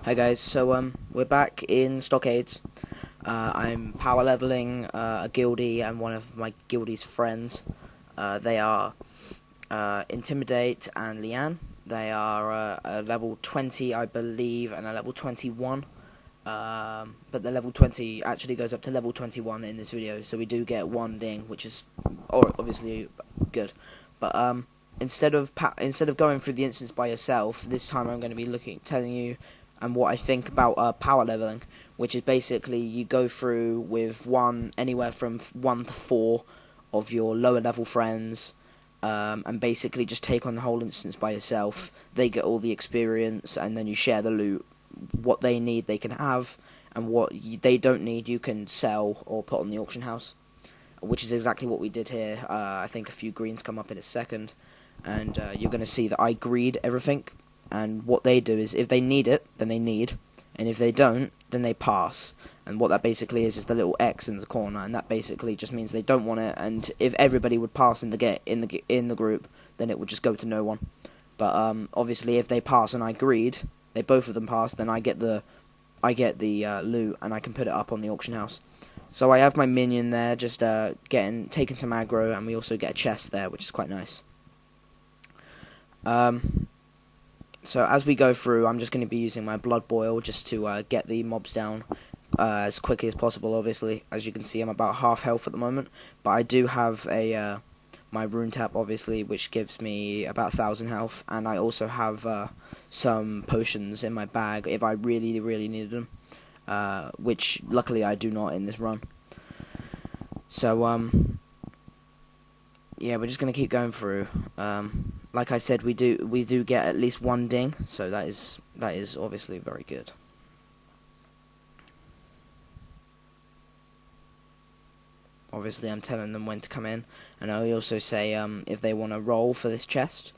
Hi guys, so we're back in stockades. I'm power leveling a guildie and one of my guildie's friends. They are Intimidate and Leanne. They are a level 20, I believe, and a level 21. But the level 20 actually goes up to level 21 in this video, so we do get one ding, which is obviously good. But instead of going through the instance by yourself, this time I'm going to be telling you and what I think about power leveling, which is basically you go through with anywhere from 1 to 4 of your lower level friends, and basically just take on the whole instance by yourself. They get all the experience, and then you share the loot. What they need, they can have, and what they don't need, you can sell or put on the auction house, which is exactly what we did here. I think a few greens come up in a second, and you're going to see that I greed everything. And what they do is, if they need it, then they need, and if they don't, then they pass. And what that basically is the little X in the corner, and that basically just means they don't want it. And if everybody would pass in the group, then it would just go to no one. But obviously, if they pass and I greed, they both of them pass, then I get the loot, and I can put it up on the auction house. So I have my minion there, just taking some aggro, and we also get a chest there, which is quite nice. So as we go through, I'm just going to be using my blood boil just to get the mobs down as quickly as possible. Obviously, as you can see, I'm about half health at the moment, but I do have my rune tap, obviously, which gives me about 1,000 health, and I also have some potions in my bag if I really, really needed them, which luckily I do not in this run. So yeah, we're just gonna keep going through. Like I said, we do get at least one ding, so that is obviously very good. Obviously, I'm telling them when to come in, and I also say if they want to roll for this chest,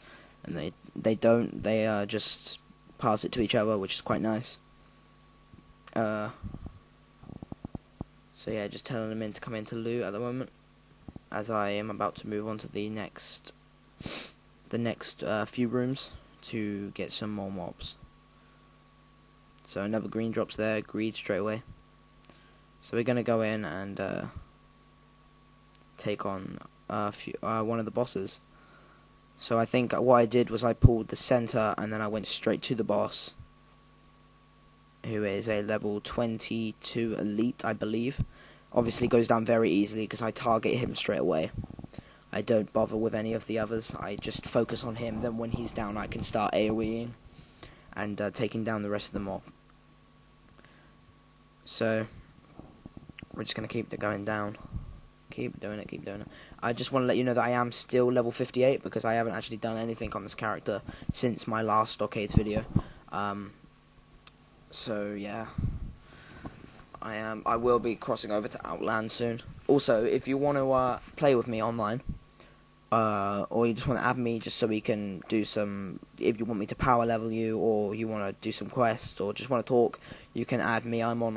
and they don't, they just pass it to each other, which is quite nice. So yeah, just telling them in to come in to loot at the moment, as I am about to move on to the next few rooms to get some more mobs. So another green drops there, greed straight away. So we're gonna go in and take on one of the bosses. So I think what I did was I pulled the center, and then I went straight to the boss, who is a level 22 elite, I believe. Obviously goes down very easily because I target him straight away. I don't bother with any of the others. I just focus on him. Then when he's down, I can start AoEing and taking down the rest of the mob. So we're just going to keep it going down. Keep doing it. I just want to let you know that I am still level 58 because I haven't actually done anything on this character since my last stockades video. So yeah, I will be crossing over to Outland soon. Also, if you want to play with me online, or you just want to add me just so we can do some, if you want me to power level you, or you want to do some quests, or just want to talk, you can add me. I'm on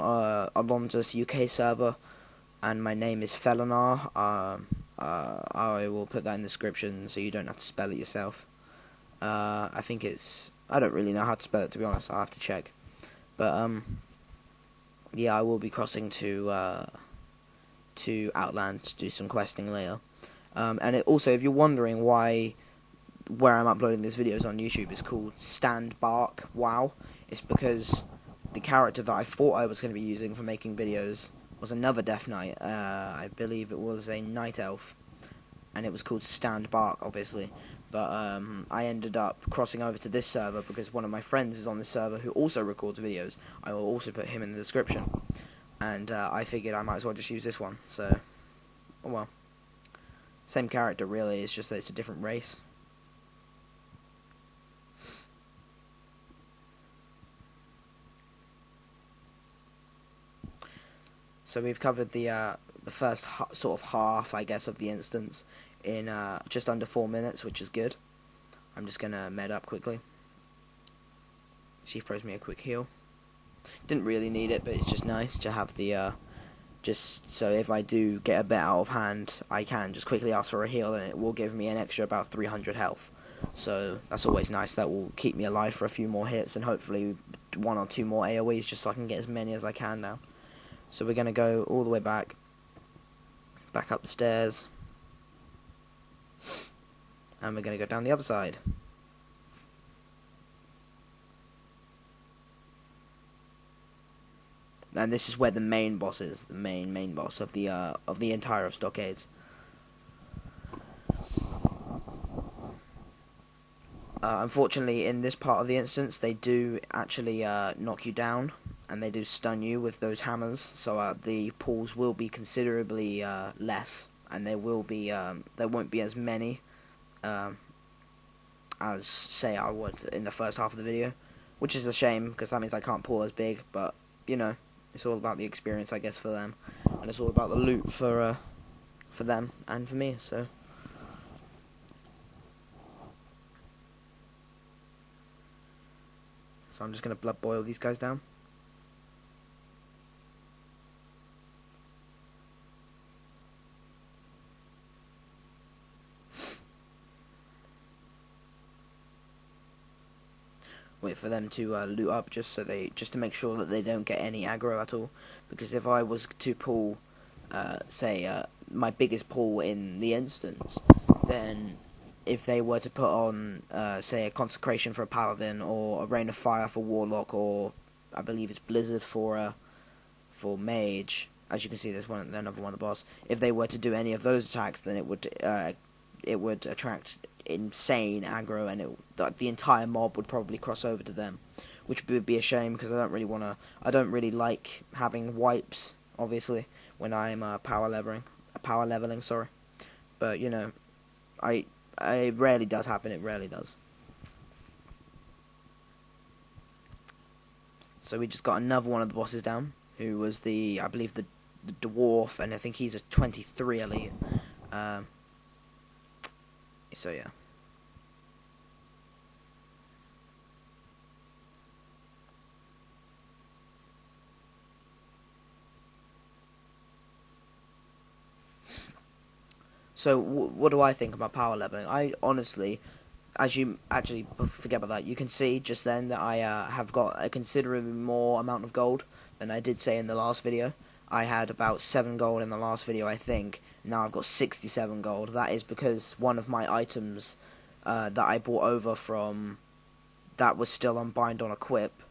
Alonso's UK server, and my name is Felanar. I will put that in the description so you don't have to spell it yourself. I don't really know how to spell it, to be honest. I'll have to check. But yeah, I will be crossing to Outland to do some questing later. And also, if you're wondering where I'm uploading these videos on YouTube is called Stand Bark Wow, it's because the character that I thought I was going to be using for making videos was another Death Knight. I believe it was a Night Elf, and it was called Stand Bark, obviously. But I ended up crossing over to this server because one of my friends is on this server who also records videos. I will also put him in the description. And I figured I might as well just use this one. So, oh well. Same character, really. It's just that it's a different race. So we've covered the first sort of half, I guess, of the instance in just under 4 minutes, which is good. I'm just gonna med up quickly. She throws me a quick heal. Didn't really need it, but it's just nice to have the just so if I do get a bit out of hand, I can just quickly ask for a heal, and it will give me an extra about 300 health. So that's always nice. That will keep me alive for a few more hits, and hopefully one or two more AoEs just so I can get as many as I can now. So we're going to go all the way back up the stairs, and we're going to go down the other side. And this is where the main boss is, the main boss of the entire of Stockades. Unfortunately, in this part of the instance, they do actually knock you down, and they do stun you with those hammers. So the pulls will be considerably less, and there won't be as many as say I would in the first half of the video, which is a shame because that means I can't pull as big. But you know, it's all about the experience, I guess, for them, and it's all about the loot for them and for me. So I'm just gonna blood boil these guys down. Wait for them to loot up just to make sure that they don't get any aggro at all. Because if I was to pull, my biggest pull in the instance, then if they were to put on, say, a consecration for a paladin, or a rain of fire for warlock, or I believe it's blizzard for mage. As you can see, there's another one of the boss. If they were to do any of those attacks, then it would attract insane aggro, and the entire mob would probably cross over to them, which would be a shame because I don't really like having wipes, obviously, when I'm power leveling, sorry. But you know, it rarely does happen. It rarely does. So we just got another one of the bosses down, who was I believe the dwarf, and I think he's a 23 elite. So yeah. So what do I think about power leveling? I honestly, as you actually forget about that, you can see just then that I have got a considerably more amount of gold than I did say in the last video. I had about 7 gold in the last video, I think. Now I've got 67 gold. That is because one of my items that I bought over from, that was still on bind on equip,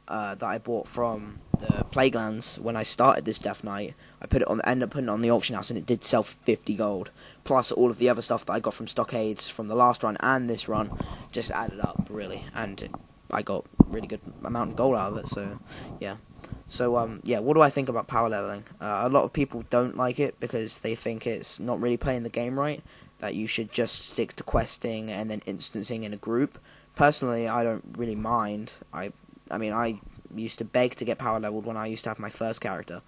that I bought from the Plaguelands when I started this Death Knight. Ended up putting it on the auction house, and it did sell for 50 gold. Plus all of the other stuff that I got from Stockades from the last run and this run just added up, really. And I got really good amount of gold out of it, so yeah. So, yeah, what do I think about power leveling? A lot of people don't like it because they think it's not really playing the game right, that you should just stick to questing and then instancing in a group. Personally, I don't really mind. I mean, I used to beg to get power leveled when I used to have my first character.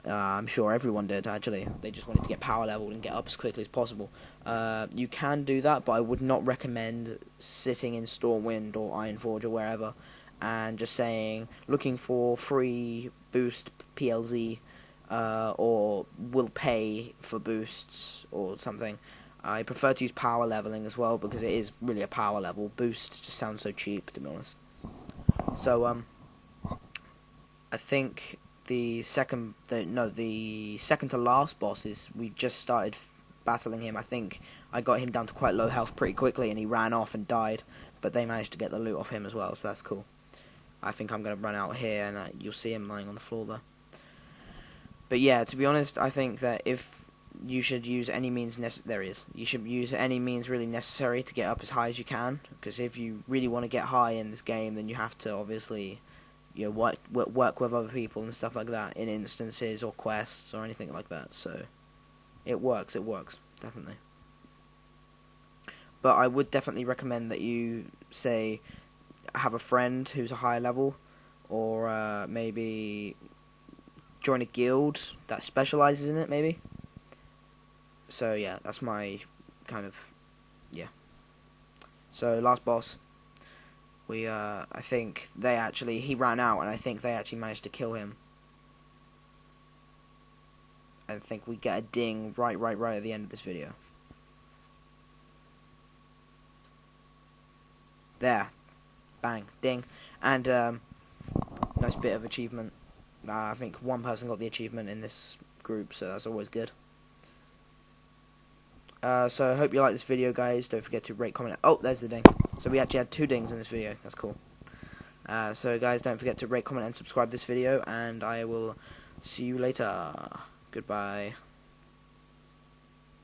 I'm sure everyone did, actually. They just wanted to get power leveled and get up as quickly as possible. You can do that, but I would not recommend sitting in Stormwind or Ironforge or wherever and just looking for free boost PLZ, or will pay for boosts or something. I prefer to use power leveling as well because it is really a power level. Boost just sounds so cheap, to be honest. So, I think the second to last boss is, we just started battling him. I think I got him down to quite low health pretty quickly, and he ran off and died, but they managed to get the loot off him as well, so that's cool. I think I'm going to run out here, and you'll see him lying on the floor there. But yeah, to be honest, I think that if you should use any means you should use any means really necessary to get up as high as you can, because if you really want to get high in this game, then you have to obviously, you know, work with other people and stuff like that in instances or quests or anything like that. So it works definitely. But I would definitely recommend that you have a friend who's a higher level, or maybe join a guild that specializes in it, maybe. So yeah, that's my kind of, yeah. So last boss, I think he ran out, and I think they actually managed to kill him. I think we get a ding right at the end of this video. There. Bang. Ding. And, nice bit of achievement. I think one person got the achievement in this group, so that's always good. So I hope you like this video, guys. Don't forget to rate, comment. Oh, there's the ding. So we actually had 2 dings in this video. That's cool. So guys, don't forget to rate, comment, and subscribe this video, and I will see you later. Goodbye.